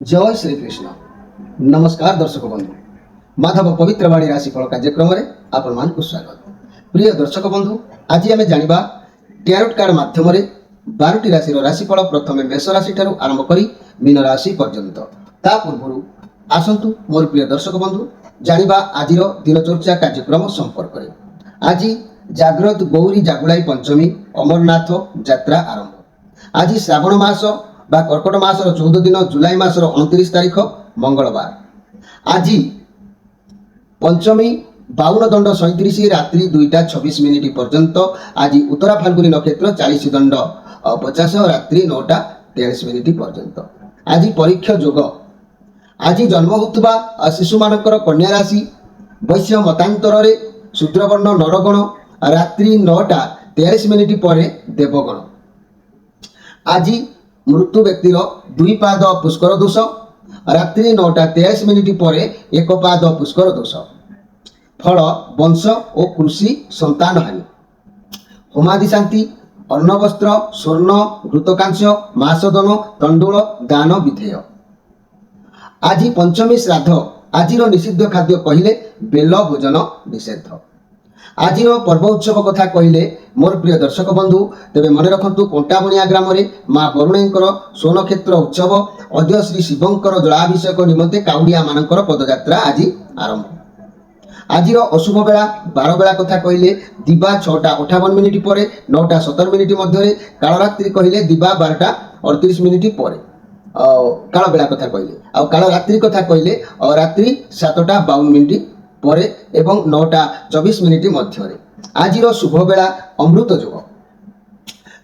जय श्री कृष्ण। नमस्कार दर्शक बंधु, माधव पवित्रवाणी राशिफल कार्यक्रम में आपण मानक स्वागत। प्रिय दर्शक बंधु, आज आम जानिबा टैरोट कार्ड माध्यम 12टी राशि राशिफल प्रथम मेष राशि ठारू आरंभ करी मीन राशि पर्यंत। ता पूर्व आसंतु मोर प्रिय दर्शक बंधु जानिबा आजिर दिनचर्या कार्यक्रम संपर्क में। आज जाग्रत गौरी जागुलाई पंचमी अमरनाथ यात्रा आरंभ। आज श्रावण मास बा कर्कट मासर 14 दिन जुलाई मासर 29 तारीख मंगलवार। आज पंचमी 52 दंड 37 रात्रि 2टा 26 पर्यंत। आज उत्तरा फाल्गुनी नक्षत्र 40 दंड 50 रात्रि 9टा 43 पर्यंत। आज परीक्षा जोग। आज जन्म होता शिशु मानकर कन्या राशि वैश्य मतांतर शूद्रवर्ण नरगण रात्रि 9टा 43 पर देवगण। आज मृत्यु व्यक्तिर 2 पाद पुष्कर दोष रात्रि 9टा 23 पर 1 पाद पुष्कर दोष। फल वंश और कृषि संतान हानि। होमादि शांति अन्न वस्त्र स्वर्ण घृतकांश मासदन तंडुल दान विधेय। आज पंचमी श्राद्ध। आज निषिद्ध खाद्य कहले बेल भोजन निषेध। आज पर्व उत्सव कथा कहले मोर प्रिय दर्शक बंधु तेरे मन रखु कंटाबणिया ग्राम में माँ वरुणेकर सोनक्षेत्र उत्सव अद्य श्री शिवंकर जलाभिषेक निमंते काउडिया मानकर पदयात्रा आज आरंभ। आज अशुभ बेला 12 बेला कथा कहले दिवा 6टा 58 पर 9टा 17 मध्य। कालरात्रि कहले दिवा 12टा 38 पर काल बेला कथा कहले। आ काल रात्रि कथा कहले रात्रि 7टा 52 पर एवं 9टा 24 मध्य। आज शुभ बेला अमृत जोग।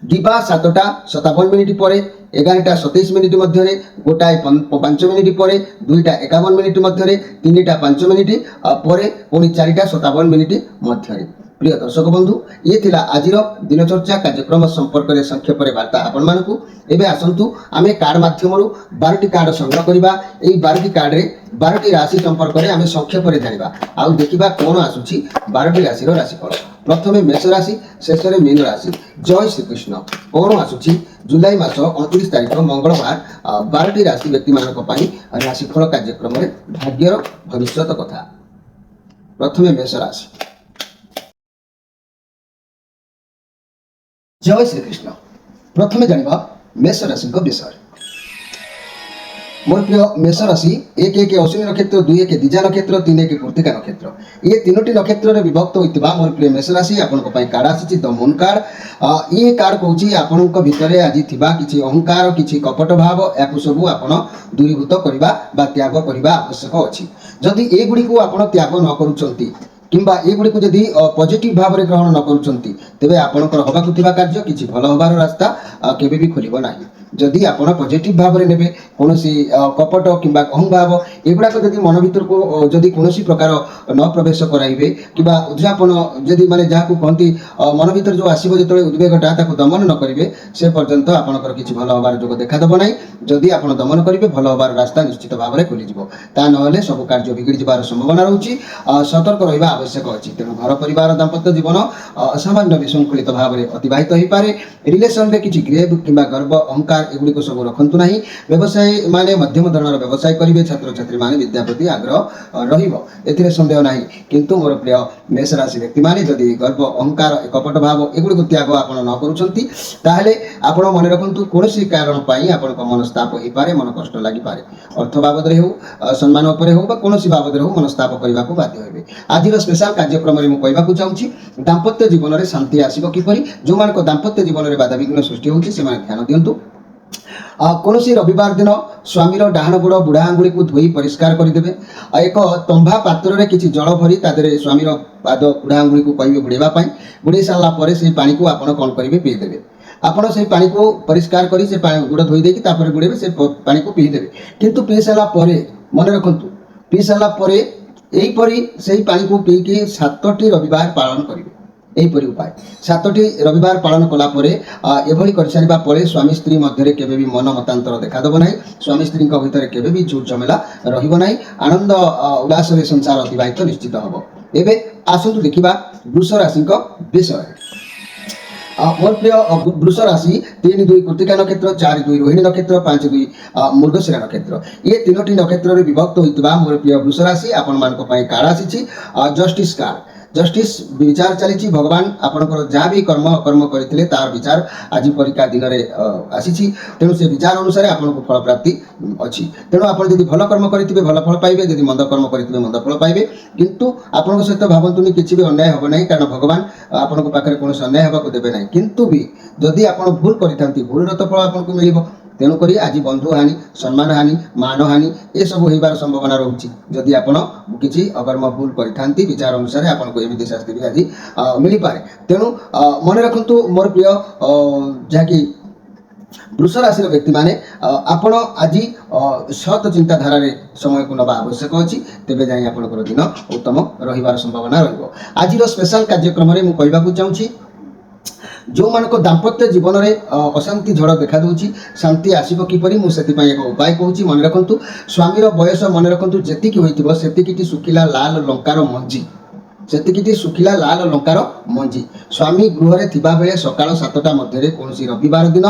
दिवा 7टा 57 पर 11टा 27 मध्य। गोटाए 5 पर 2टा 51 मध्य। 3टा 5 पर पुणी 4टा 57 मध्य। प्रिय दर्शक बंधु ये थिला आज दिनचर्या कार्यक्रम संपर्क में संक्षेप वार्ता आपण मानकु। एबे आसंतु आमे कार्ड माध्यम 12टी कार्ड संग्रह करिबा। एई 12टी कार्ड रे 12टी राशि संपर्क में आमे संक्षेप रे जानिबा। आउ देखिबा कोन आसुची 12टी राशि राशिफल। प्रथमे मेष राशि शेष में मीन राशि। जय श्री कृष्ण। कोन आसुची जुलाई मास 29 तारीख मंगलवार 12टी राशि व्यक्ति मानक पई राशिफल कार्यक्रम में भाग्यर भविष्यत कथा। प्रथमे मेष राशि। जय श्री कृष्ण। प्रथमे जानिबा मेष राशि विषय। मोर प्रिय मेष राशि 1 अश्विनी नक्षत्र 2 द्विजा नक्षत्र 3 कृत्तिका नक्षत्र ये 3टी नक्षत्र विभक्त होता मोर प्रिय मेष राशि आपण कार्ड आसी द मून कार्ड। ये कार्ड कहूँ आपण भितर आज थिबा किछि अहंकार किछि कपट भाव या सब आपण दूरीभूत करबा बा त्याग करबा आवश्यक अछि। जदि ए गुडी को आपण त्याग न करूछंती किंबा ये गुडी को जदि पॉजिटिव भाव में ग्रहण न करूछंती तेबे आपणकर होबाकु थिबा कार्य किछि भल होबार रास्ता केबे भी खोलिबो नाही। जदि आपण पॉजिटिव भाव में नेबे कोनोसी कपट किंबा अहंभाव एगुड़ा को जदि मन भीतर को जदि कोनोसी प्रकार न प्रवेश कराइबे किंबा उद्यापन जदि माने जाहा को कहंती मन भीतर जो आसीबो जेतले उद्वेगटा ताको दमन न करिवे से पर्यंत आपणकर किछि भल होबार जोग देखा दबो नाही। जदि आपण दमन करिवे भल होबार रास्ता निश्चित भाव में खोली जिवो। ता नहले सब कार्य बिगड़ी जिबार संभावना रहउची। सतर्क रहिबा आवश्यक अछि। तेणु घर परिवार दाम्पत्य जीवन असामान्य विशृंखलित भाव में अतिबाहित हो पारे। रिलेशन रे किछि ग्रेव किंबा गर्व अहंकार एगुड़ी सब रखु ना। व्यवसाय माने मध्यम धरणर व्यवसाय करेंगे। छात्र छात्री माने विद्या प्रति आग्रह रहिबो एथिरे संदेह नाही। किंतु मोर प्रिय मेष राशि व्यक्ति माने जदि गर्व अहंकार कपट भाव एगुड़ी को त्याग आपण न करूछंती ताहले आपण मन रखंतु कोनोसी कारण पई आपनको मनस्ताप होई पारे मन कष्ट लागि पारे। अर्थ बाबद रे हो सम्मान उपरे हो बा कोनोसी बाबद रे हो मनस्ताप करबा को बाध्य होबे। आज स्पेशल कार्यक्रम में कहवा चाहूँगी दाम्पत्य जीवन में शांति आसब किपरि जो मान दाम्पत्य जीवन में बाधा विघ्न सृष्टि होती से ध्यान दिंतु। कौन रविवार दिन स्वामीर डाहाण गोड़ बुढ़ा आंगुड़ी को धोई परिष्कार करदे। एक तंभा पात्र में किसी जल भरी तादरे स्वामीर पाद बुढ़ा आंगुड़ी को कहे बुड़ेवाई बुड़े सारापर से पानी को आप कौन करेंगे पीदेवे। आपड़ से पानी को परिष्कार कर से गोड़ धोई देकर बुड़ेबे से पानी को पीदेवे। किंतु पी सारापर मन रखु पी सारापर यहीपरि से पानी को पीकि 7टी रविवार पालन करेंगे। यहीपरि उपाय 7टी रविवार पालन कलापर एभली कर सारिबा परे स्वामी स्त्री मध्य केबे भी मन मतांतर देखा देबो नाही। स्वामी स्त्री भितर केबे भी झूठ झमेला रहिबो नाही। आनंद उल्लास रे संसार अतिबाहित निश्चित हबो। एबे आसंतु देखिबा वृष राशि विषय। मोर प्रिय वृष राशि 3-2 कृत्तिका नक्षत्र, 4-2 रोहिणी नक्षत्र, 5-2 मृगशिरा नक्षत्र ये तीनोटी नक्षत्र विभक्त होता मोर प्रिय वृष राशि आपण मान कार्ड आसी जस्टिस कार्ड जस्टिस विचार चली भगवान आपंकर जहाँ भी कर्म अकर्म करते तार विचार आज परीक्षा दिन में आसी तेणु से विचार अनुसार आपको फल प्राप्ति अच्छी तेणु आप भल कर्म करेंगे भल फल पाइबे जब मंद कर्म करेंगे मंद फल पाइबे किंतु आपण सहित भावतुनि किसी भी अन्याय हम ना कारण भगवान आपन पाखे कौन अन्याय होगा देवे ना किंतु भी जदि आप भूल करते भूल तो फल आपको मिल तेणुक आज बंधु हानि सम्मान हानि मान हानि ये सब होबार संभावना रोचे जदि आपड़ किसी अकर्म भूल करते विचार अनुसार आपको एमती शास्ति भी आज मिल पाए तेणु मन रखु मोर प्रिय जहाँकि वृष राशि व्यक्ति मैंने आपण आज सत चिंताधारा समय को नवा आवश्यक अच्छी तेज जाए आपंकर दिन उत्तम रही संभावना रही स्पेशल कार्यक्रम में मुझे कहवाक चाहूँगी जो मानक दाम्पत्य जीवन में अशांति झड़ देखा दूची शांति आसब किपरि मुझे एक उपाय कहूँ मन रखु स्वामीर बयस मन रखु जी होती सुखिला लाल लंकार मंजी से सुखिला लाल लंकार मंजी स्वामी गृह थिबा बेले सकाळ 7टा मध्य कौन रविवार दिन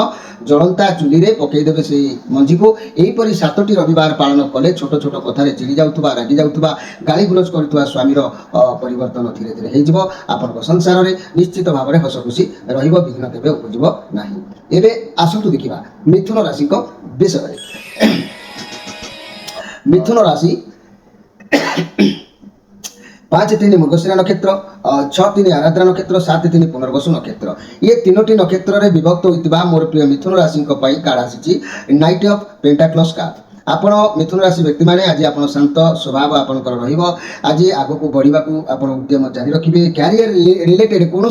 जलंता चुली रे पकईदेवे से मंजी को यहीपरि 7टी रविवार पालन कले छोट छोट कथार चिड़ी जाऊा रागी जाऊा गाली गुलज कर स्वामीर परिवर्तन धीरे धीरे हो संसार में निश्चित भाव में हस खुशी विघ्न केवे उपजो ना एवं आसतु देखा मिथुन राशि विषय मिथुन राशि 5-3 मृगशिरा नक्षत्र 6-3 आराद्रा नक्षत्र 7-3 पुनर्वसु नक्षत्र ये तीनोटी नक्षत्र में विभक्त होता मोर प्रिय मिथुन राशि कार्ड आसी नाइट ऑफ पेंटाक्लस कार्ड आपण मिथुन राशि व्यक्ति मैंने आज आप शांत स्वभाव आपंकर आज आग को बढ़ा उद्यम जारी रखिए क्यारियर रिलेटेड कौन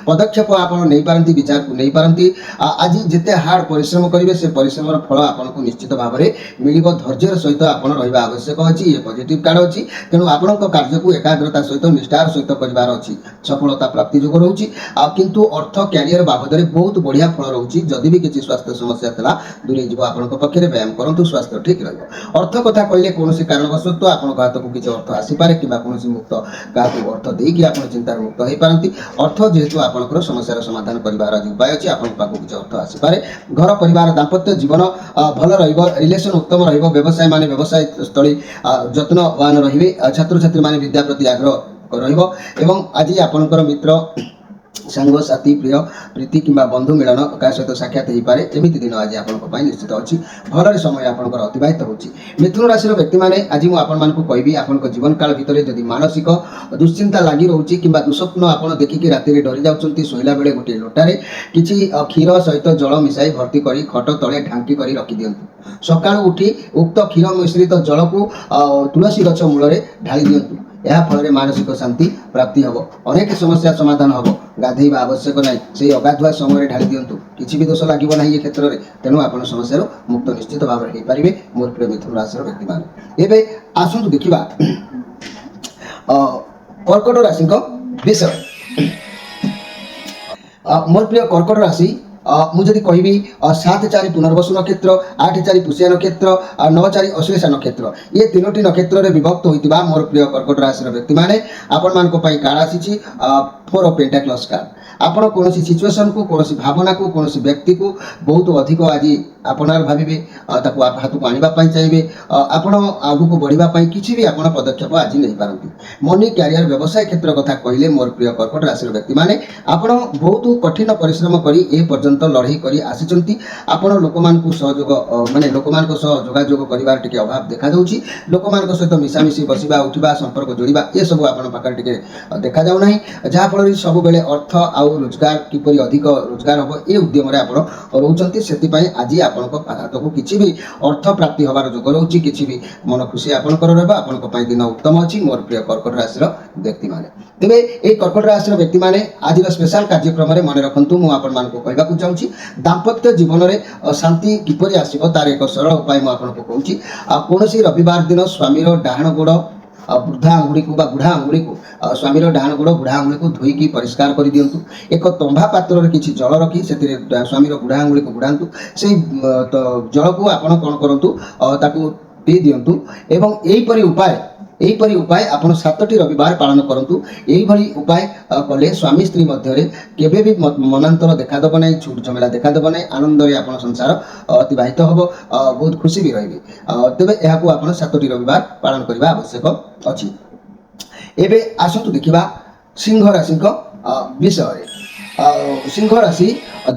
पदक्षेप आप नहीं पारती विचार को नहीं पारती आज जिते हार्ड परिश्रम करेंगे से परिश्रम फल आपको निश्चित भाव में मिल धैर्यर सहित आप रहा आवश्यक अच्छी ये पॉजिटिव कार्ड अच्छी तेणु आपण कार्य को एकाग्रता सहित निष्ठार सहित करार अच्छी सफलता प्राप्ति जोग रोचे किंतु अर्थ क्यारियर बाबद में बहुत बढ़िया फल रोचे जदि भी किसी स्वास्थ्य समस्या था दूरे जीव आपण पक्षे व्यायाम करूँ स्वास्थ्य ठीक अर्थ कथा कहले कौन कारणवश तो आपको हाथ को किसी अर्थ आसीपे कि मुक्त क्या अर्थ देकी आप चिंतार मुक्त हो पारती अर्थ जेहेतु आपंकर समस्या समाधान करार आज उपाय अच्छी आप किसी अर्थ आसीपे घर परिवार दाम्पत्य जीवन भल रिलेसन उत्तम व्यवसाय मान व्यवसाय स्थली जत्नवान रे छात्र छात्री मैंने विद्या प्रति आग्रह आज आपंकर मित्र सांग साथी प्रिय प्रीति कि बंधु मिलन क्या सहित साक्षात हो पाए एमती दिन आज आपंप निश्चित अच्छी भल समय आपंकर अतिबाहित होची मिथुन राशि व्यक्ति मैंने आज मुझे कहबी आप जीवन काल भितर जदि मानसिक दुश्चिंता लगी रोचे कि दुस्वप्न आप देखिकी राति डरी जाऊँच शोला बेले गोटे लोटार किसी क्षीर सहित जल मिसाई भर्ती कर खट तले ढांकी कर रखी दिंतु सका उठी उक्त क्षीर मिश्रित जल को तुलसी गछ मूल ढाली दिंतु या फल मानसिक शांति प्राप्ति हम अनेक समस्या समाधान हम गाधेवा आवश्यक ना से अगाधुआ समय ढाली दिंतु किसी भी दोष लगे ना ये क्षेत्र में तेणु आप समस्या मुक्त निश्चित भाव में हो पारे मोर प्रिय मिथुन राशि व्यक्ति मैंने एवं आसतु देखा कर्कट राशि विषय मोर प्रिय कर्कट राशि मुझे कहबी 7-4 पुनर्वसु नक्षत्र 8-4 पुष्या नक्षत्र 9-4 अश्लेषा नक्षत्र ये तीनोटी नक्षत्र में विभक्त होता मोर प्रिय कर्कट राशि व्यक्ति मैंने आपण कार्ड आसी 4 ऑफ पेंटाक्लस कार्ड आपण कौन सिचुएशन को कौन भावना को कौन व्यक्ति को बहुत अधिक आज आपणार भावे हाथ को आने चाहिए आपण आग को बढ़ापी किसी भी आप पदक्षेप आज नहीं पारती मनी क्यारियर व्यवसाय क्षेत्र कथा कहले मोर प्रिय कर्कट राशि व्यक्ति मैंने आपण बहुत कठिन परिश्रम कर पर्यंत लड़ाई कर आसी आपण लोक सहयोग माने लोक जोगाजोग करार टे अभाव देखा लोक सहित मिसामिशी बसवा उठा संपर्क जोड़ा ये सब आपे देखा जाऊना जहाँफल सब बेले अर्थ आउ रोजगार किपरि अधिक रोजगार हम ये उद्यम रोचे से आज आप हाथ को किसी भी अर्थ प्राप्ति हबार जोग रोचे किसी भी मन खुशी आपंकर रहा दिन उत्तम अच्छी मोर प्रिय कर्कट राशि व्यक्ति मैंने तेरे ये कर्कट राशि व्यक्ति मैंने आज स्पेशल कार्यक्रम में मन रखु मुझे कहवाक चाहूँगी दाम्पत्य जीवन में शांति किपरि आसब तार एक सरल उपाय मुझे कहूँ कौन रविवार दिन स्वामीर डाहाण गोड़ वृद्धा आंगुड़ी को बुढ़ा आंगुड़ी को स्वामीर डाहाण गोड़ बुढ़ा आंगुड़ी को धोईकी परिष्कार कर दिंतु एक तंबा पात्र किसी जल रखी से स्वामीर बुढ़ा आंगुड़ी को बुढ़ातु से जल को आप कौन करूँ पी दिंतु एवं यहीपरि उपाय ଏହିପରି ଉପାୟ ଆପଣ 7ଟି ରବିବାର ପାଳନ କରନ୍ତୁ। ଏହିଭଳି ଉପାୟ କଲେ ସ୍ୱାମୀ ସ୍ତ୍ରୀ ମଧ୍ୟରେ କେବେ ବି ମନାନ୍ତର ଦେଖାଦେବ ନାହିଁ, ଛୁଟ ଝମେଲା ଦେଖାଦେବ ନାହିଁ, ଆନନ୍ଦରେ ଆପଣ ସଂସାର ଅତିବାହିତ ହେବ, ବହୁତ ଖୁସି ବି ରହିବେ। ତେବେ ଏହାକୁ ଆପଣ 7ଟି ରବିବାର ପାଳନ କରିବା ଆବଶ୍ୟକ ଅଛି। ଏବେ ଆସନ୍ତୁ ଦେଖିବା ସିଂହ ରାଶିଙ୍କ ବିଷୟରେ। ସିଂହ ରାଶି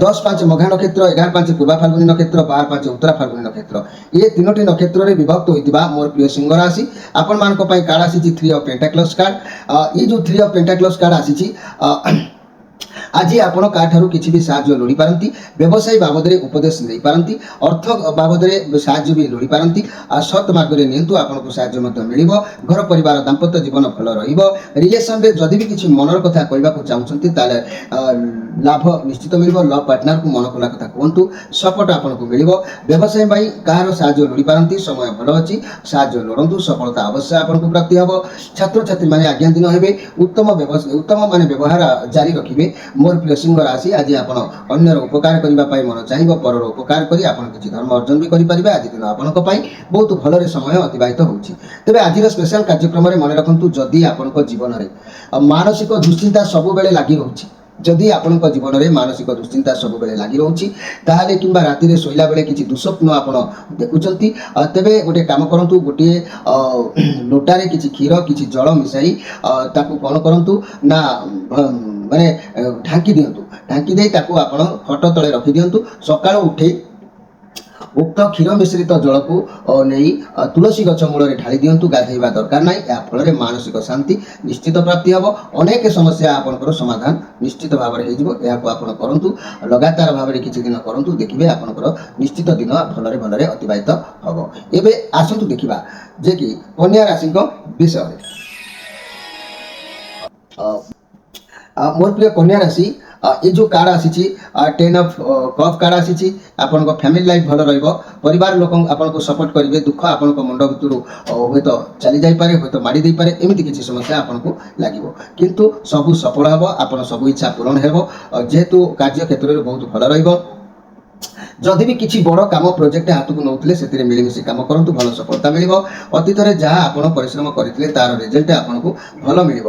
10-5 ମଘା ନକ୍ଷତ୍ର, 11-5 ପୂର୍ବା ଫାଲ୍ଗୁନୀ ନକ୍ଷତ୍ର, 12-5 ଉତ୍ତରା ଫାଲ୍ଗୁନୀ ନକ୍ଷତ୍ର, ଏ 3ଟି ନକ୍ଷତ୍ରରେ ବିଭକ୍ତ ହୋଇଥିବା ମୋର ପ୍ରିୟ ସିଂହ ରାଶି ଆପଣମାନଙ୍କ ପାଇଁ କାର୍ଡ ଆସିଛି 3 ଅଫ୍ ପେଣ୍ଟାକ୍ଲସ୍ କାର୍ଡ। ଏ ଯେଉଁ 3 ଅଫ୍ ପେଣ୍ଟାକ୍ଲସ୍ କାର୍ଡ ଆସିଛି, ଆଜି ଆପଣ କାହାଠାରୁ କିଛି ବି ସାହାଯ୍ୟ ଲୋଡ଼ିପାରନ୍ତି, ବ୍ୟବସାୟୀ ବାବଦରେ ଉପଦେଶ ନେଇପାରନ୍ତି, ଅର୍ଥ ବାବଦରେ ସାହାଯ୍ୟ ବି ଲୋଡ଼ିପାରନ୍ତି। ସତ୍ ମାର୍ଗରେ ନିଅନ୍ତୁ, ଆପଣଙ୍କୁ ସାହାଯ୍ୟ ମଧ୍ୟ ମିଳିବ। ଘର ପରିବାର ଦାମ୍ପତ୍ୟ ଜୀବନ ଭଲ ରହିବ। ରିଲେସନରେ ଯଦି ବି କିଛି ମନର କଥା କହିବାକୁ ଚାହୁଁଛନ୍ତି ତାହେଲେ ଲାଭ ନିଶ୍ଚିତ ମିଳିବ। ଲଭ୍ ପାର୍ଟନରକୁ ମନ ଖୋଲା କଥା କୁହନ୍ତୁ, ସପୋର୍ଟ ଆପଣଙ୍କୁ ମିଳିବ। ବ୍ୟବସାୟ ପାଇଁ କାହାର ସାହାଯ୍ୟ ଲୋଡ଼ିପାରନ୍ତି, ସମୟ ଭଲ ଅଛି, ସାହାଯ୍ୟ ଲୋଡ଼ନ୍ତୁ, ସଫଳତା ଅବଶ୍ୟ ଆପଣଙ୍କୁ ପ୍ରାପ୍ତି ହେବ। ଛାତ୍ରଛାତ୍ରୀମାନେ ଆଜ୍ଞା ଦିନ ହେବେ, ଉତ୍ତମ ବ୍ୟବହାର ଜାରି ରଖିବେ। ମୋର ପ୍ରିୟ ସିଂହ ରାଶି, ଆଜି ଆପଣ ଅନ୍ୟର ଉପକାର କରିବା ପାଇଁ ମନ ଚାହିଁବ, ପରର ଉପକାର କରି ଆପଣ କିଛି ଧର୍ମ ଅର୍ଜନ ବି କରିପାରିବେ। ଆଜି ଦିନ ଆପଣଙ୍କ ପାଇଁ ବହୁତ ଭଲରେ ସମୟ ଅତିବାହିତ ହେଉଛି। ତେବେ ଆଜିର ସ୍ପେଶାଲ କାର୍ଯ୍ୟକ୍ରମରେ ମନେ ରଖନ୍ତୁ, ଯଦି ଆପଣଙ୍କ ଜୀବନରେ ମାନସିକ ଦୁଶ୍ଚିନ୍ତା ସବୁବେଳେ ଲାଗି ରହୁଛି, ଯଦି ଆପଣଙ୍କ ଜୀବନରେ ମାନସିକ ଦୁଶ୍ଚିନ୍ତା ସବୁବେଳେ ଲାଗି ରହୁଛି, ତାହେଲେ କିମ୍ବା ରାତିରେ ଶୋଇଲା ବେଳେ କିଛି ଦୁଃସ୍ୱପ୍ନ ଆପଣ ଦେଖୁଛନ୍ତି, ତେବେ ଗୋଟିଏ କାମ କରନ୍ତୁ, ଗୋଟିଏ ଲୋଟାରେ କିଛି କ୍ଷୀର କିଛି ଜଳ ମିଶାଇ ତାକୁ କ'ଣ କରନ୍ତୁ ନା ମାନେ ଢାଙ୍କି ଦିଅନ୍ତୁ। ଢାଙ୍କି ଦେଇ ତାକୁ ଆପଣ ଖଟ ତଳେ ରଖିଦିଅନ୍ତୁ। ସକାଳୁ ଉଠି ଉକ୍ତ କ୍ଷୀର ମିଶ୍ରିତ ଜଳକୁ ନେଇ ତୁଳସୀ ଗଛ ମୂଳରେ ଢାଳି ଦିଅନ୍ତୁ। ଗାଧୋଇବା ଦରକାର ନାହିଁ, ଏହା ଫଳରେ ମାନସିକ ଶାନ୍ତି ନିଶ୍ଚିତ ପ୍ରାପ୍ତି ହେବ। ଅନେକ ସମସ୍ୟା ଆପଣଙ୍କର ସମାଧାନ ନିଶ୍ଚିତ ଭାବରେ ହେଇଯିବ। ଏହାକୁ ଆପଣ କରନ୍ତୁ, ଲଗାତାର ଭାବରେ କିଛି ଦିନ କରନ୍ତୁ, ଦେଖିବେ ଆପଣଙ୍କର ନିଶ୍ଚିତ ଦିନ ଭଲରେ ଅତିବାହିତ ହେବ। ଏବେ ଆସନ୍ତୁ ଦେଖିବା ଯେ କି କନ୍ୟା ରାଶିଙ୍କ ବିଷୟରେ। ମୋର ପ୍ରିୟ କନ୍ୟା ରାଶି, ଏ ଯେଉଁ କାର୍ଡ ଆସିଛି 10 ଅଫ୍ କପ୍ କାର୍ଡ ଆସିଛି, ଆପଣଙ୍କ ଫ୍ୟାମିଲି ଲାଇଫ୍ ଭଲ ରହିବ, ପରିବାର ଲୋକ ଆପଣଙ୍କୁ ସପୋର୍ଟ କରିବେ, ଦୁଃଖ ଆପଣଙ୍କ ମୁଣ୍ଡ ଭିତରୁ ହୁଏତ ଚାଲି ଯାଇପାରେ, ହୁଏତ ମାଡ଼ି ଦେଇପାରେ, ଏମିତି କିଛି ସମସ୍ୟା ଆପଣଙ୍କୁ ଲାଗିବ, କିନ୍ତୁ ସବୁ ସଫଳ ହେବ, ଆପଣ ସବୁ ଇଚ୍ଛା ପୂରଣ ହେବ। ଯେହେତୁ କାର୍ଯ୍ୟକ୍ଷେତ୍ରରେ ବହୁତ ଭଲ ରହିବ। ଯଦି ବି କିଛି ବଡ଼ କାମ ପ୍ରୋଜେକ୍ଟ ହାତକୁ ନେଉଥିଲେ ସେଥିରେ ମିଳିମିଶି କାମ କରନ୍ତୁ, ଭଲ ସଫଳତା ମିଳିବ। ଅତୀତରେ ଯାହା ଆପଣ ପରିଶ୍ରମ କରିଥିଲେ ତାର ରେଜଲ୍ଟ ଆପଣଙ୍କୁ ଭଲ ମିଳିବ।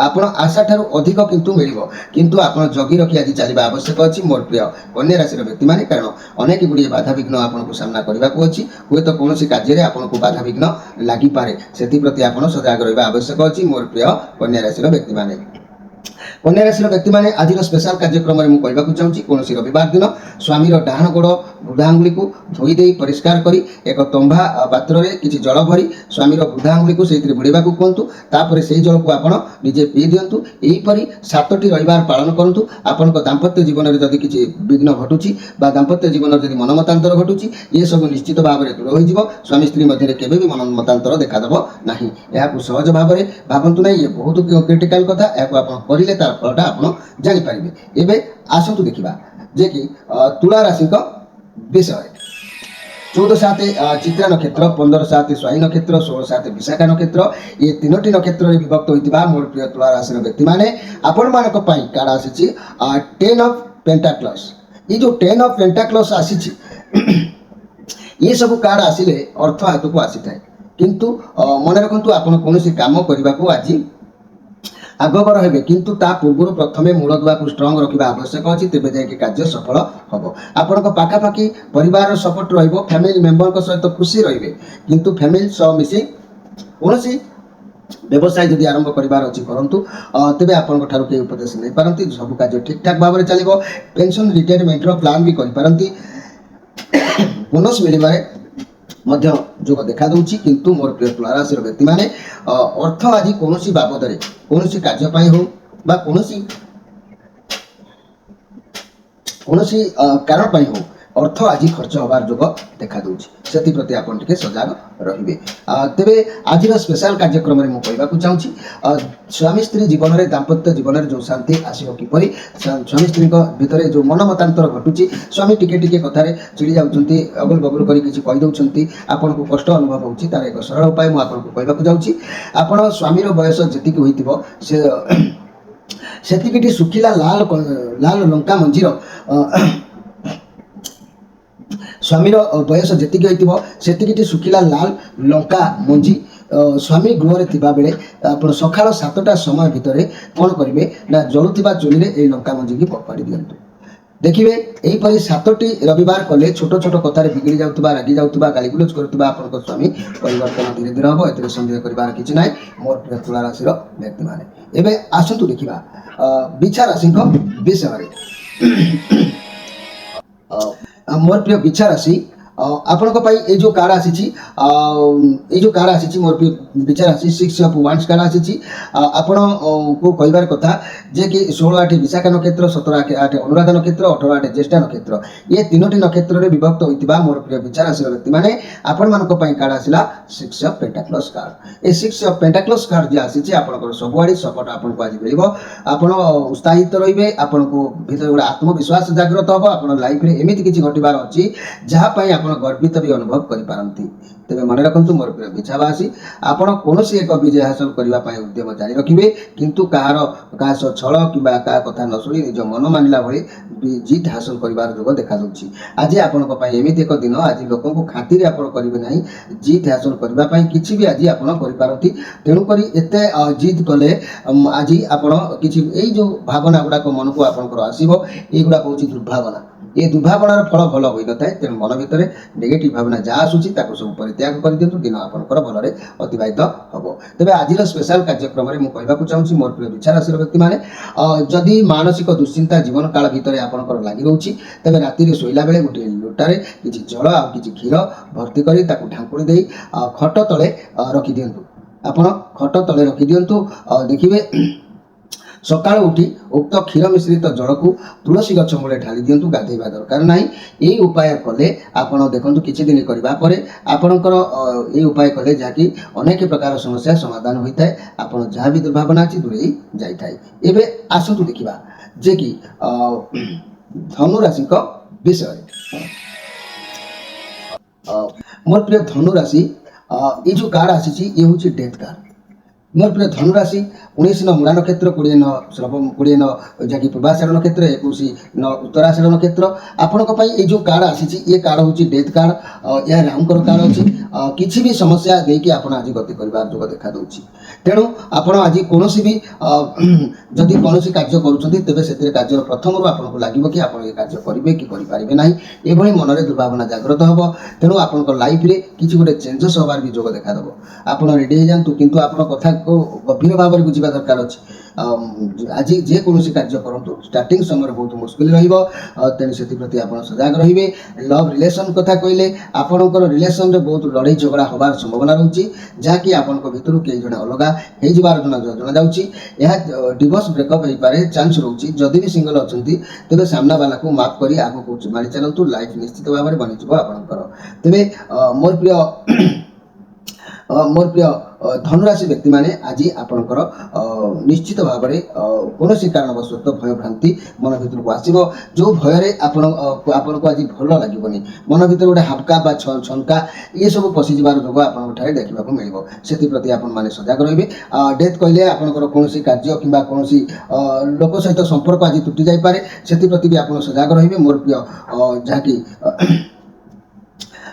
ଆପଣ ଆଶା ଠାରୁ ଅଧିକ କିନ୍ତୁ ମିଳିବ, କିନ୍ତୁ ଆପଣ ଜଗି ରଖି ଆଜି ଚାଲିବା ଆବଶ୍ୟକ ଅଛି ମୋର ପ୍ରିୟ କନ୍ୟା ରାଶିର ବ୍ୟକ୍ତିମାନେ, କାରଣ ଅନେକ ଗୁଡ଼ିଏ ବାଧାବିଘ୍ନ ଆପଣଙ୍କୁ ସାମ୍ନା କରିବାକୁ ଅଛି। ହୁଏତ କୌଣସି କାର୍ଯ୍ୟରେ ଆପଣଙ୍କୁ ବାଧାବିଘ୍ନ ଲାଗିପାରେ, ସେଥିପ୍ରତି ଆପଣ ସଜାଗ ରହିବା ଆବଶ୍ୟକ ଅଛି ମୋର ପ୍ରିୟ କନ୍ୟା ରାଶିର ବ୍ୟକ୍ତିମାନେ। କନ୍ୟା ରାଶିର ବ୍ୟକ୍ତିମାନେ ଆଜିର ସ୍ପେଶାଲ କାର୍ଯ୍ୟକ୍ରମରେ ମୁଁ କହିବାକୁ ଚାହୁଁଛି, କୌଣସି ରବିବାର ଦିନ ସ୍ୱାମୀର ଡାହାଣ ଗୋଡ଼ ବୃଦ୍ଧା ଆଙ୍ଗୁଳିକୁ ଧୋଇ ଦେଇ ପରିଷ୍କାର କରି ଏକ ତମ୍ବା ପାତ୍ରରେ କିଛି ଜଳ ଭରି ସ୍ୱାମୀର ବୃଦ୍ଧା ଆଙ୍ଗୁଳିକୁ ସେଇଥିରେ ବୁଡ଼େଇବାକୁ କୁହନ୍ତୁ। ତାପରେ ସେହି ଜଳକୁ ଆପଣ ନିଜେ ପିଇ ଦିଅନ୍ତୁ। ଏହିପରି 7ଟି ରବିବାର ପାଳନ କରନ୍ତୁ। ଆପଣଙ୍କ ଦାମ୍ପତ୍ୟ ଜୀବନରେ ଯଦି କିଛି ବିଘ୍ନ ଘଟୁଛି ବା ଦାମ୍ପତ୍ୟ ଜୀବନରେ ଯଦି ମନମତାନ୍ତର ଘଟୁଛି, ଏସବୁ ନିଶ୍ଚିତ ଭାବରେ ଦୂର ହୋଇଯିବ। ସ୍ୱାମୀ ସ୍ତ୍ରୀ ମଧ୍ୟରେ କେବେ ବି ମନମତାନ୍ତର ଦେଖାଦେବ ନାହିଁ। ଏହାକୁ ସହଜ ଭାବରେ ଭାବନ୍ତୁ ନାହିଁ, ଏ ବହୁତ କ୍ରିଟିକାଲ କଥା, ଏହାକୁ ଆପଣ କରିଲେ ତାର ଫଳଟା ଆପଣ ଜାଣିପାରିବେ। ଏବେ ଆସନ୍ତୁ ଦେଖିବା ଯେ କି ତୁଳା ରାଶିଙ୍କ ବିଷୟରେ। 14-7 ଚିତ୍ରା ନକ୍ଷତ୍ର, 15-7 ସ୍ୱାୟୀ ନକ୍ଷତ୍ର, 16-7 ବିଶାଖା ନକ୍ଷତ୍ର, ଏ 3ଟି ନକ୍ଷତ୍ରରେ ବିଭକ୍ତ ହୋଇଥିବା ମୋର ପ୍ରିୟ ତୁଳା ରାଶିର ବ୍ୟକ୍ତିମାନେ, ଆପଣମାନଙ୍କ ପାଇଁ କାର୍ଡ ଆସିଛି 10 ଅଫ୍ ପେଣ୍ଟାକ୍ଲସ୍। ଏ ଯେଉଁ 10 ଅଫ୍ ପେଣ୍ଟାକ୍ଲସ୍ ଆସିଛି, ଏସବୁ କାର୍ଡ ଆସିଲେ ଅର୍ଥ ହାତକୁ ଆସିଥାଏ, କିନ୍ତୁ ମନେ ରଖନ୍ତୁ ଆପଣ କୌଣସି କାମ କରିବାକୁ ଆଜି ଆଗଭର ହେବେ, କିନ୍ତୁ ତା ପୂର୍ବରୁ ପ୍ରଥମେ ମୂଳଦୁଆକୁ ଷ୍ଟ୍ରଙ୍ଗ ରଖିବା ଆବଶ୍ୟକ ଅଛି, ତେବେ ଯାଇକି କାର୍ଯ୍ୟ ସଫଳ ହେବ। ଆପଣଙ୍କ ପାଖାପାଖି ପରିବାରର ସପୋର୍ଟ ରହିବ, ଫ୍ୟାମିଲି ମେମ୍ବରଙ୍କ ସହିତ ଖୁସି ରହିବେ, କିନ୍ତୁ ଫ୍ୟାମିଲି ସହ ମିଶି କୌଣସି ବ୍ୟବସାୟ ଯଦି ଆରମ୍ଭ କରିବାର ଅଛି କରନ୍ତୁ। ତେବେ ଆପଣଙ୍କ ଠାରୁ କେହି ଉପଦେଶ ନେଇପାରନ୍ତି, ସବୁ କାର୍ଯ୍ୟ ଠିକ୍ଠାକ୍ ଭାବରେ ଚାଲିବ। ପେନସନ୍ ରିଟାୟାରମେଣ୍ଟର ପ୍ଲାନ୍ ବି କରିପାରନ୍ତି। ବୋନସ୍ ମିଳିବାରେ ମଧ୍ୟ ଯୋଗ ଦେଖାଦେଉଛି, କିନ୍ତୁ ମୋର ପ୍ରିୟ ତୁଳା ରାଶିର ବ୍ୟକ୍ତିମାନେ, ଅର୍ଥ ଆଜି କୌଣସି ବାବଦରେ କୌଣସି କାର୍ଯ୍ୟ ପାଇଁ ହେଉ ବା କୌଣସି କାରଣ ପାଇଁ ହେଉ ଅର୍ଥ ଆଜି ଖର୍ଚ୍ଚ ହେବାର ଯୋଗ ଦେଖାଦେଉଛି, ସେଥିପ୍ରତି ଆପଣ ଟିକେ ସଜାଗ ରହିବେ। ତେବେ ଆଜିର ସ୍ପେଶାଲ କାର୍ଯ୍ୟକ୍ରମରେ ମୁଁ କହିବାକୁ ଚାହୁଁଛି, ସ୍ୱାମୀ ସ୍ତ୍ରୀ ଜୀବନରେ ଦାମ୍ପତ୍ୟ ଜୀବନରେ ଯେଉଁ ଶାନ୍ତି ଆସିବ କିପରି, ସ୍ୱାମୀ ସ୍ତ୍ରୀଙ୍କ ଭିତରେ ଯେଉଁ ମନମତାନ୍ତର ଘଟୁଛି, ସ୍ୱାମୀ ଟିକେ ଟିକେ କଥାରେ ଚିଡ଼ି ଯାଉଛନ୍ତି, ଅଗଲ ବଗଲ କରି କିଛି କହିଦେଉଛନ୍ତି, ଆପଣଙ୍କୁ କଷ୍ଟ ଅନୁଭବ ହେଉଛି, ତାର ଏକ ସରଳ ଉପାୟ ମୁଁ ଆପଣଙ୍କୁ କହିବାକୁ ଯାଉଛି। ଆପଣ ସ୍ୱାମୀର ବୟସ ଯେତିକି ହୋଇଥିବ ସେତିକିଟି ଶୁଖିଲା ଲାଲ ଲଙ୍କା ମଞ୍ଜିର ସ୍ୱାମୀର ବୟସ ଯେତିକି ହୋଇଥିବ ସେତିକିଟି ଶୁଖିଲା ଲାଲ ଲଙ୍କା ମଞ୍ଜି ସ୍ୱାମୀ ଗୃହରେ ଥିବା ବେଳେ ଆପଣ ସକାଳ 7ଟା ସମୟ ଭିତରେ କ'ଣ କରିବେ ନା ଜଳୁଥିବା ଚୁଲିରେ ଏଇ ଲଙ୍କା ମଞ୍ଜିକି ଫୋପାଡ଼ି ଦିଅନ୍ତୁ। ଦେଖିବେ ଏହିପରି 7ଟି ରବିବାର କଲେ ଛୋଟ ଛୋଟ କଥାରେ ବିଗିଡ଼ି ଯାଉଥିବା, ରାଗି ଯାଉଥିବା, ଗାଳିଗୁଲଜ କରୁଥିବା ଆପଣଙ୍କ ସ୍ୱାମୀ ପରିବର୍ତ୍ତନ ଧୀରେ ଧୀରେ ହେବ। ଏଥିରେ ସନ୍ଦେହ କରିବାର କିଛି ନାହିଁ ମୋର ପ୍ରିୟ ତୁଳା ରାଶିର ବ୍ୟକ୍ତିମାନେ। ଏବେ ଆସନ୍ତୁ ଦେଖିବା ବିଛା ରାଶିଙ୍କ ବିଷୟରେ। ମୋର ପ୍ରିୟ ବିଛା ରାଶି ଆପଣଙ୍କ ପାଇଁ এই যে কার্ড আসিছি এই যে কার্ড আসিছি মোর বিচার আসি 6 অফ ওয়ান্স কার্ড আসিছি আপন কো কইবার কথা যে কি 16 8 বিশাখা নক্ষত্র 17 8 অনুরাধা নক্ষত্র 18 8 জ্যেষ্ঠা নক্ষত্র এই তিনোটি নক্ষত্ରରେ বিভক্ত হইতিবা মোর প্রিয় বিচার রাশির ব্যক্তি মানে আপন মানক ପାଇଁ কার্ড আসিলা 6 অফ পেন্টাক্লস কার্ড। এই 6 অফ পেন্টাক্লস কার্ড যে আসিছি আপনার সবুআড়ি সপোর্ট আপনার আজ মিলিব। আপন উৎসাহিত রইবে, আপনার ভিতরে গোটে আত্মবিশ্বাস জাগ্রত হব। আপনার লাইফে এমিতি কিছু ঘটিবার অছি যাহা পাই गर्वित भी अनुभव करिपारंती। तेबे मन रखंतु मोर प्रिय बिछावासी आपण कोनोसी एक विजय हासिल करबा पय उद्यम जारी रखिबे, किंतु काहा सह छळ किबा काहा कथा न सुनी निज मन मानिला भली जीत हासिल करिबार जोग देखा दउछि। आज आपनक पय एमिति एक दिन आज लोकंकु खातिर आपण करिवे नाही, जीत हासिल करबा पय किछि भी आज आपण करिपारंती। तेनु करी एते जीत कले आज आपण किछि एई जो भावना गुडा को मन को आपनकर आसीबो, एई गुडा होछि दुर्भावना। ये दुर्भावनार फल भल होई नथाय। तेणु मन भितर नेगेटिव भावना जहाँ आसूची ताको सब परित्याग कर दियंतु, दिन आपनकर भलरे अतिबाहित हबो। तेबे आजिर स्पेशल कार्यक्रम रे मु कहबाकू चाहूछि मोर प्रिय विचार राशि व्यक्ति माने जदि मानसिक दुश्चिंता जीवन काल भितर आपनकर लागि रहउछि तेबे राति रे सोइला बेले गोटे लोटारे किछि जल आ किछि क्षीर भर्ती करी ताको ढांकुड़ी देई खट तळे रखि दियंतु। आपण खट तळे रखि दियंतु। देखिबे सकाळ उठी उक्त क्षीर मिश्रित जल को तुलसी गछ मूले ढाली दियंतु। गाधेଇବା दरकार नाही। एई उपाय कले आपण देखंतु किछि दिन करबा परे आपणकर एई उपाय कले जाकी अनेक प्रकार समस्या समाधान होइताय। आपण जहाँ भी दुर्भावना अछि दूरेई जाइताय। एबे आसंतु देखिबा जे कि धनु राशि को विषय। मोर प्रिय धनु राशि ये जो कार्ड आसी ये हूँ डेथ कार्ड। मोर प्रिय धनुराशि 19 मूला नक्षत्र 20 श्रवण 20 जहाँकि पूर्वाषाढ़ नक्षत्र 21 उत्तराषाढ़ नक्षत्र आपणक ये जो कार्ड आसी ये कार्ड हूँ डेथ कार्ड। यह रामकर कार्ड अच्छी किसी भी समस्या देकी आप आज गति करार जोग देखा दूसरी। तेणु आप आज कौन भी जदि कौन कार्य करें कार्य प्रथम आपको लगे कि आप कार्य करेंगे कि करेंगे ना ये मन में दुर्भावना जागृत हम। तेणु आप लाइफ में किसी गोटे चेंजेस होबार भी जोग देखा आप रेडी हो जातु, किंतु आप कथा को गभीर भाव में बुझा दरकार अच्छे। आज जेकोसी कार्य करूँ स्टार्टिंग समय बहुत मुस्किल तेणु से प्रति आप सजग रे। लव रिलेशन कथा कहले आपणकर रिलेशन में बहुत लड़ाई झगड़ा होबार संभावना रही जहाँकि आपण भर कई जन अलग जना जाऊँगी। यह डिवोर्स ब्रेकअप हो पारे चांस रोचे। जदि भी सिंगल अच्छा तेज सामना वाला को माफ कर आगे मारी चलतु। लाइफ निश्चित भाव में बनीज आपंकर। तेज मोर प्रिय धनुराशि व्यक्ति माने आज आपणकर निश्चित भाव में कौन कारणवश भय भ्रांति मन भर को आसो। जो भय आपन को आज भल लगे मन भर गोटे हाबका बा छनका ये सब पशिजार जोग आपठार देखा मिले से प्रति आप सजग रे। डेथ कहले आपंकर कौन कार्य कि कौन लोक सहित संपर्क आज तुटी जापे से प्रति भी आप सजग रे। मोर प्रिय जहाँकि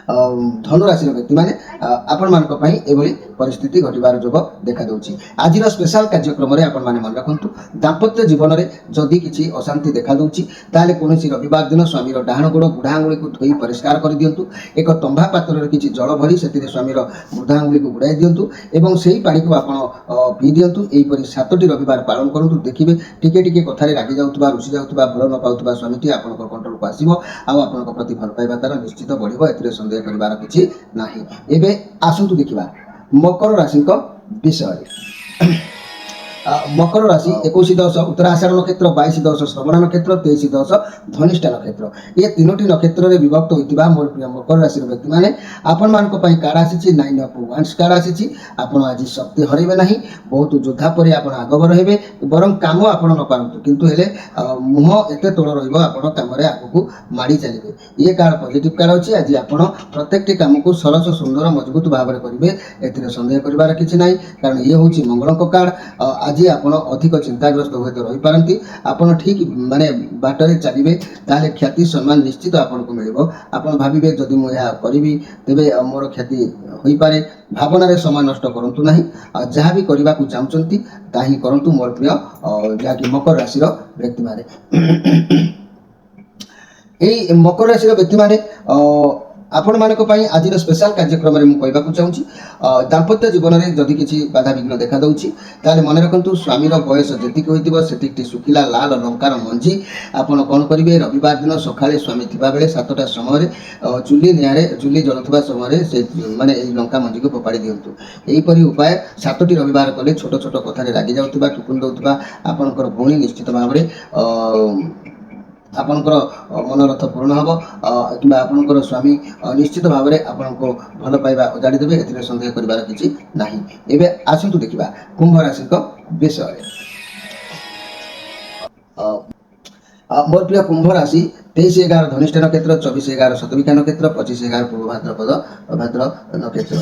धनुराशि व्यक्ति माने आपण मानक पई एभली परिस्थिति घटिबार जोग देखा दउछि। आजिर स्पेशल कार्यक्रम रे आपण माने मन रखंतु दाम्पत्य जीवन रे जदि किछि अशांति देखा दउछि ताले कोनोसी रविवार दिन स्वामी रो डाहाण गोड़ बुढ़ा आंगुली को धोई परिष्कार कर दियंतु। एक तंबा पात्र रे किछि जल भरी सेतिरे स्वामी रो बुढ़ा आंगुली को गुड़ाई दियंतु एवं सेही पानी को आपण पी दियंतु। एही परि 7टी रविवार पालन करंतु। देखिबे टिके टिके कथारे रागी जाउतबा रुसी जाउतबा भल न पाउतबा स्वामीटी आपनकर कंट्रोल को आसीबो आ आपनकर प्रति भल पाइबा तार निश्चित बढ़िबो। एथिरे संदेह करिवार किछि नाही। एबे आसंतु देखिबा मकर राशि को विषय। मकर राशि 21-10 उत्तराषाढ़ नक्षत्र 22-10 श्रवण नक्षत्र 23-10 धनिष्ठा नक्षत्र ये तीनोटी नक्षत्र में विभक्त होता मोर प्रिय मकर राशि व्यक्ति माने आपण मानक पई कार्ड आसी 9 ऑफ वांड्स कार्ड आसी। आपण आज शक्ति हरइबे नाही, बहुत योद्धा परि आपण आगब रहबे बरं काम आपण न पारंतु किंतु हेले मुह एते तोड़ रहइबो आपण काम रे आगु माडी चलिबे। ये कार्ड पॉजिटिव कार्ड अछि। आज आपण प्रत्येकटी काम को सरस सुंदर मजबूत भाव में करिवे एथिरे संदेह करिवार किछि नाही कारण ये होछि मंगलक कार्ड। ଆଜି ଆପଣ ଅଧିକ ଚିନ୍ତାଗ୍ରସ୍ତ ହୁଏତ ରହିପାରନ୍ତି। ଆପଣ ଠିକ୍ ମାନେ ବାଟରେ ଚାଲିବେ ତାହେଲେ ଖ୍ୟାତି ସମ୍ମାନ ନିଶ୍ଚିତ ଆପଣଙ୍କୁ ମିଳିବ। ଆପଣ ଭାବିବେ ଯଦି ମୁଁ ଏହା କରିବି ତେବେ ମୋର କ୍ଷତି ହୋଇପାରେ। ଭାବନାରେ ସମୟ ନଷ୍ଟ କରନ୍ତୁ ନାହିଁ। ଆଉ ଯାହା ବି କରିବାକୁ ଚାହୁଁଛନ୍ତି ତାହା ହିଁ କରନ୍ତୁ ମୋର ପ୍ରିୟ ଯାହାକି ମକର ରାଶିର ବ୍ୟକ୍ତିମାନେ। এই ମକର ରାଶିର ବ୍ୟକ୍ତିମାନେ ଆପଣମାନଙ୍କ ପାଇଁ ଆଜିର ସ୍ପେଶାଲ କାର୍ଯ୍ୟକ୍ରମରେ ମୁଁ କହିବାକୁ ଚାହୁଁଛି ଦାମ୍ପତ୍ୟ ଜୀବନରେ ଯଦି କିଛି ବାଧାବିଘ୍ନ ଦେଖାଦେଉଛି ତାହେଲେ ମନେ ରଖନ୍ତୁ ସ୍ୱାମୀର ବୟସ ଯେତିକି ହୋଇଥିବ ସେତିକି ଶୁଖିଲା ଲାଲ ଲଙ୍କାର ମଞ୍ଜି ଆପଣ କ'ଣ କରିବେ ରବିବାର ଦିନ ସକାଳେ ସ୍ୱାମୀ ଥିବାବେଳେ 7ଟା ସମୟରେ ଚୁଲି ଜଳୁଥିବା ସମୟରେ ସେ ମାନେ ଏଇ ଲଙ୍କା ମଞ୍ଜିକୁ ଫୋପାଡ଼ି ଦିଅନ୍ତୁ। ଏହିପରି ଉପାୟ 7ଟି ରବିବାର କଲେ ଛୋଟ ଛୋଟ କଥାରେ ରାଗି ଯାଉଥିବା ଟୁକୁନ ଦେଉଥିବା ଆପଣଙ୍କର ଭଉଣୀ ନିଶ୍ଚିତ ଭାବରେ ଆପଣଙ୍କର ମନୋରଥ ପୂରଣ ହେବ କିମ୍ବା ଆପଣଙ୍କର ସ୍ୱାମୀ ନିଶ୍ଚିତ ଭାବରେ ଆପଣଙ୍କୁ ଭଲ ପାଇବା ଅଜାଡ଼ି ଦେବେ। ଏଥିରେ ସନ୍ଦେହ କରିବାର କିଛି ନାହିଁ। ଏବେ ଆସନ୍ତୁ ଦେଖିବା କୁମ୍ଭ ରାଶିଙ୍କ ବିଷୟରେ। ମୋର ପ୍ରିୟ କୁମ୍ଭ ରାଶି 23/11 ଧନିଷ୍ଠ ନକ୍ଷତ୍ର, 24/11 ଶତଭିକ୍ଷା ନକ୍ଷତ୍ର, 25/11 ପୂର୍ବ ଭାଦ୍ରପଦ ଭାଦ୍ର ନକ୍ଷତ୍ର।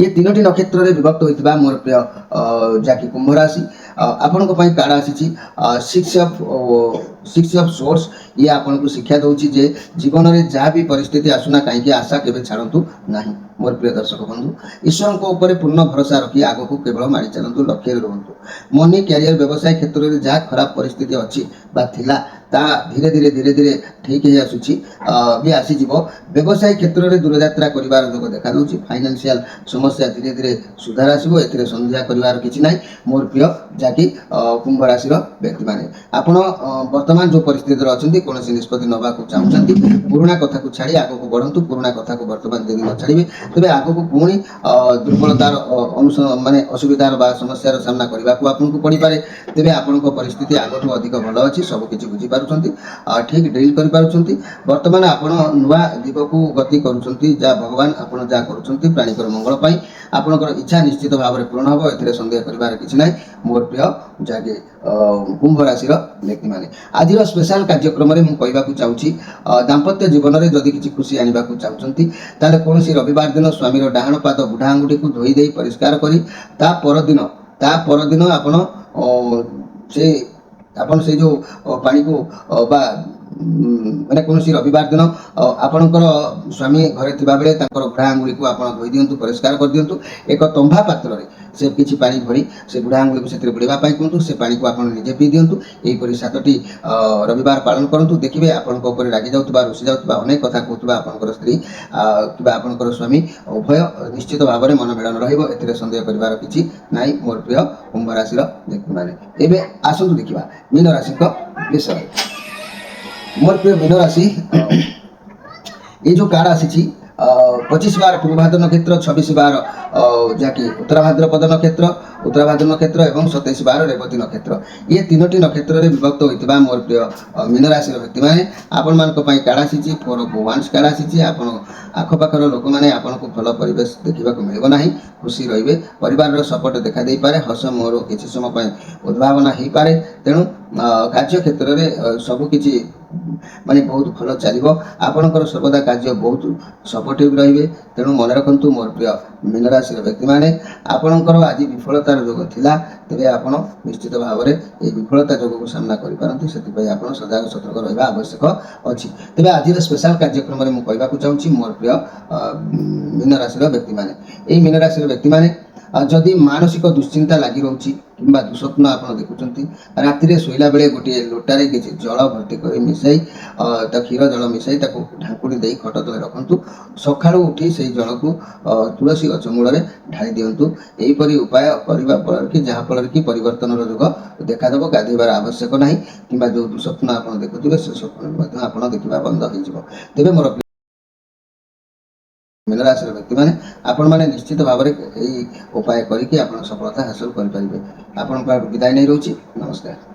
ये 3ଟି ନକ୍ଷତ୍ରରେ ବିଭକ୍ତ ହୋଇଥିବା ମୋର ପ୍ରିୟ ଯାହାକି କୁମ୍ଭ ରାଶି ଆପଣଙ୍କ ପାଇଁ କାର୍ଡ ଆସିଛି ସିକ୍ସ ଅଫ୍ ସୋର୍ସ। ଇଏ ଆପଣଙ୍କୁ ଶିକ୍ଷା ଦେଉଛି ଯେ ଜୀବନରେ ଯାହା ବି ପରିସ୍ଥିତି ଆସୁନା କାହିଁକି ଆଶା କେବେ ଛାଡ଼ନ୍ତୁ ନାହିଁ। ମୋର ପ୍ରିୟ ଦର୍ଶକ ବନ୍ଧୁ ଈଶ୍ୱରଙ୍କ ଉପରେ ପୂର୍ଣ୍ଣ ଭରସା ରଖି ଆଗକୁ କେବଳ ମାଡ଼ି ଚାଲନ୍ତୁ, ଲକ୍ଷ୍ୟରେ ରୁହନ୍ତୁ। ମନି କ୍ୟାରିୟର ବ୍ୟବସାୟ କ୍ଷେତ୍ରରେ ଯାହା ଖରାପ ପରିସ୍ଥିତି ଅଛି ବା ଥିଲା ତାହା ଧୀରେ ଧୀରେ ଠିକ୍ ହେଇ ଆସୁଛି ବି ଆସିଯିବ। ବ୍ୟବସାୟ କ୍ଷେତ୍ରରେ ଦୂରଯାତ୍ରା କରିବାର ଯୋଗ ଦେଖାଦେଉଛି। ଫାଇନାନ୍ସିଆଲ ସମସ୍ୟା ଧୀରେ ଧୀରେ ସୁଧାର ଆସିବ। ଏଥିରେ ସନ୍ଦେହ କରିବାର କିଛି ନାହିଁ ମୋର ପ୍ରିୟ ଯାହାକି କୁମ୍ଭ ରାଶିର ବ୍ୟକ୍ତିମାନେ। ଆପଣ ବର୍ତ୍ତମାନ ଯେଉଁ ପରିସ୍ଥିତିରେ ଅଛନ୍ତି କୌଣସି ନିଷ୍ପତ୍ତି ନେବାକୁ ଚାହୁଁଛନ୍ତି ପୁରୁଣା କଥାକୁ ଛାଡ଼ି ଆଗକୁ ବଢ଼ନ୍ତୁ। ପୁରୁଣା କଥାକୁ ବର୍ତ୍ତମାନ ଯଦି ନ ଛାଡ଼ିବେ ତେବେ ଆଗକୁ ପୁଣି ଦୁର୍ବଳତାର ମାନେ ଅସୁବିଧାର ବା ସମସ୍ୟାର ସାମ୍ନା କରିବାକୁ ଆପଣଙ୍କୁ ପଡ଼ିପାରେ। ତେବେ ଆପଣଙ୍କ ପରିସ୍ଥିତି ଆଗଠୁ ଅଧିକ ଭଲ ଅଛି। ସବୁକିଛି ବୁଝିପାରୁଛନ୍ତି, ଠିକ୍ ଡିଲ୍ କରିପାରୁଛନ୍ତି। ବର୍ତ୍ତମାନ ଆପଣ ନୂଆ ଦିଗକୁ ଗତି କରୁଛନ୍ତି। ଯାହା ଭଗବାନ ଆପଣ ଯାହା କରୁଛନ୍ତି ପ୍ରାଣୀଙ୍କର ମଙ୍ଗଳ ପାଇଁ ଆପଣଙ୍କର ଇଚ୍ଛା ନିଶ୍ଚିତ ଭାବରେ ପୂରଣ ହେବ। ଏଥିରେ ସନ୍ଦେହ କରିବାର କିଛି ନାହିଁ ମୋର ପ୍ରିୟ ଯାହାକି କୁମ୍ଭ ରାଶିର ବ୍ୟକ୍ତିମାନେ। ଆଜିର ସ୍ପେଶାଲ କାର୍ଯ୍ୟକ୍ରମରେ ମୁଁ କହିବାକୁ ଚାହୁଁଛି ଦାମ୍ପତ୍ୟ ଜୀବନରେ ଯଦି କିଛି ଖୁସି ଆଣିବାକୁ ଚାହୁଁଛନ୍ତି ତାହେଲେ କୌଣସି ରବିବାର ଦିନ ସ୍ୱାମୀର ଡାହାଣ ପାଦ ବୁଢ଼ା ଆଙ୍ଗୁଠିକୁ ଧୋଇ ଦେଇ ପରିଷ୍କାର କରି ତା ପରଦିନ ଆପଣ ସେଇ ଯେଉଁ ପାଣିକୁ ବା ମାନେ କୌଣସି ରବିବାର ଦିନ ଆପଣଙ୍କର ସ୍ୱାମୀ ଘରେ ଥିବାବେଳେ ତାଙ୍କର ବୁଢ଼ା ଆଙ୍ଗୁଳିକୁ ଆପଣ ଧୋଇ ଦିଅନ୍ତୁ, ପରିଷ୍କାର କରିଦିଅନ୍ତୁ। ଏକ ତମ୍ବା ପାତ୍ରରେ ସେ କିଛି ପାଣି ଭରି ସେ ବୁଢ଼ା ଆଙ୍ଗୁଳିକୁ ସେଥିରେ ବୁଡ଼ିବା ପାଇଁ କୁହନ୍ତୁ। ସେ ପାଣିକୁ ଆପଣ ନିଜେ ପିଇ ଦିଅନ୍ତୁ। ଏହିପରି 7ଟି ରବିବାର ପାଳନ କରନ୍ତୁ। ଦେଖିବେ ଆପଣଙ୍କ ଉପରେ ରାଗି ଯାଉଥିବା ରୁଷି ଯାଉଥିବା ଅନେକ କଥା କହୁଥିବା ଆପଣଙ୍କର ସ୍ତ୍ରୀ କିମ୍ବା ଆପଣଙ୍କର ସ୍ୱାମୀ ଉଭୟ ନିଶ୍ଚିତ ଭାବରେ ମନମିଳନ ରହିବ। ଏଥିରେ ସନ୍ଦେହ କରିବାର କିଛି ନାହିଁ ମୋର ପ୍ରିୟ କୁମ୍ଭ ରାଶିର ବ୍ୟକ୍ତିମାନେ। ଏବେ ଆସନ୍ତୁ ଦେଖିବା ମୀନ ରାଶିଙ୍କ ବିଷୟରେ। ମୋର ପ୍ରିୟ ମୀନ ରାଶି ये जो कार्ड आसी 25/12 पूर्व भाद्र नक्षत्र, 26/12 ଯାହାକି ଉତ୍ତର ଭାଦ୍ରପଦ ନକ୍ଷତ୍ର ଏବଂ 27/12 ରେବତୀ ନକ୍ଷତ୍ର। ଇଏ 3ଟି ନକ୍ଷତ୍ରରେ ବିଭକ୍ତ ହୋଇଥିବା ମୋର ପ୍ରିୟ ମୀନ ରାଶିର ବ୍ୟକ୍ତିମାନେ ଆପଣମାନଙ୍କ ପାଇଁ କାର୍ଡ ଆସିଛି 4 of Wands କାର୍ଡ ଆସିଛି। ଆପଣ ଆଖପାଖର ଲୋକମାନେ ଆପଣଙ୍କୁ ଭଲ ପରିବେଶ ଦେଖିବାକୁ ମିଳିବ ନାହିଁ। ଖୁସି ରହିବେ। ପରିବାରର ସପୋର୍ଟ ଦେଖାଦେଇପାରେ। ହସ ମୋର କିଛି ସମୟ ପାଇଁ ଉଦ୍ଭାବନା ହୋଇପାରେ। ତେଣୁ କାର୍ଯ୍ୟ କ୍ଷେତ୍ରରେ ସବୁକିଛି ମାନେ ବହୁତ ଭଲ ଚାଲିବ। ଆପଣଙ୍କର ସର୍ବଦା କାର୍ଯ୍ୟ ବହୁତ ସପୋର୍ଟିଭ ରହିବେ। ତେଣୁ ମନେ ରଖନ୍ତୁ ମୋର ପ୍ରିୟ ମୀନ ରାଶିର ବ୍ୟକ୍ତିମାନେ ଆପଣଙ୍କର ଆଜି ବିଫଳତାର ଯୋଗ ଥିଲା ତେବେ ଆପଣ ନିଶ୍ଚିତ ଭାବରେ ଏହି ବିଫଳତା ଯୋଗକୁ ସାମ୍ନା କରିପାରନ୍ତି। ସେଥିପାଇଁ ଆପଣ ସଜାଗ ସତର୍କ ରହିବା ଆବଶ୍ୟକ ଅଛି। ତେବେ ଆଜିର ସ୍ପେଶାଲ କାର୍ଯ୍ୟକ୍ରମରେ ମୁଁ କହିବାକୁ ଚାହୁଁଛି ମୋର ପ୍ରିୟ ମୀନ ରାଶିର ବ୍ୟକ୍ତିମାନେ। ଏହି ମୀନ ରାଶିର ବ୍ୟକ୍ତିମାନେ ଯଦି ମାନସିକ ଦୁଶ୍ଚିନ୍ତା ଲାଗି ରହୁଛି କିମ୍ବା ଦୁଃସ୍ୱପ୍ନ ଆପଣ ଦେଖୁଛନ୍ତି ରାତିରେ ଶୋଇଲା ବେଳେ ଗୋଟିଏ ଲୋଟାରେ କିଛି ଜଳ ଭର୍ତ୍ତି କରି ମିଶାଇ କ୍ଷୀର ଜଳ ମିଶାଇ ତାକୁ ଢାଙ୍କୁଣି ଦେଇ ଖଟ ତଳେ ରଖନ୍ତୁ। ସକାଳୁ ଉଠି ସେହି ଜଳକୁ ତୁଳସୀ ଗଛ ମୂଳରେ ଢାଳି ଦିଅନ୍ତୁ। ଏହିପରି ଉପାୟ କରିବା ଫଳରେ କି ଯାହାଫଳରେ କି ପରିବର୍ତ୍ତନର ଯୋଗ ଦେଖାଦେବ। ଗାଧୋଇବାର ଆବଶ୍ୟକ ନାହିଁ କିମ୍ବା ଯେଉଁ ଦୁଃସ୍ୱପ୍ନ ଆପଣ ଦେଖୁଥିବେ ସେ ସ୍ୱପ୍ନ ମଧ୍ୟ ଆପଣ ଦେଖିବା ବନ୍ଦ ହୋଇଯିବ। ତେବେ ମୋର ମୀନ ରାଶିର ବ୍ୟକ୍ତିମାନେ ଆପଣମାନେ ନିଶ୍ଚିତ ଭାବରେ ଏହି ଉପାୟ କରିକି ଆପଣ ସଫଳତା ହାସଲ କରିପାରିବେ। ଆପଣଙ୍କ ବିଦାୟ ନେଇ ରହୁଛି। ନମସ୍କାର।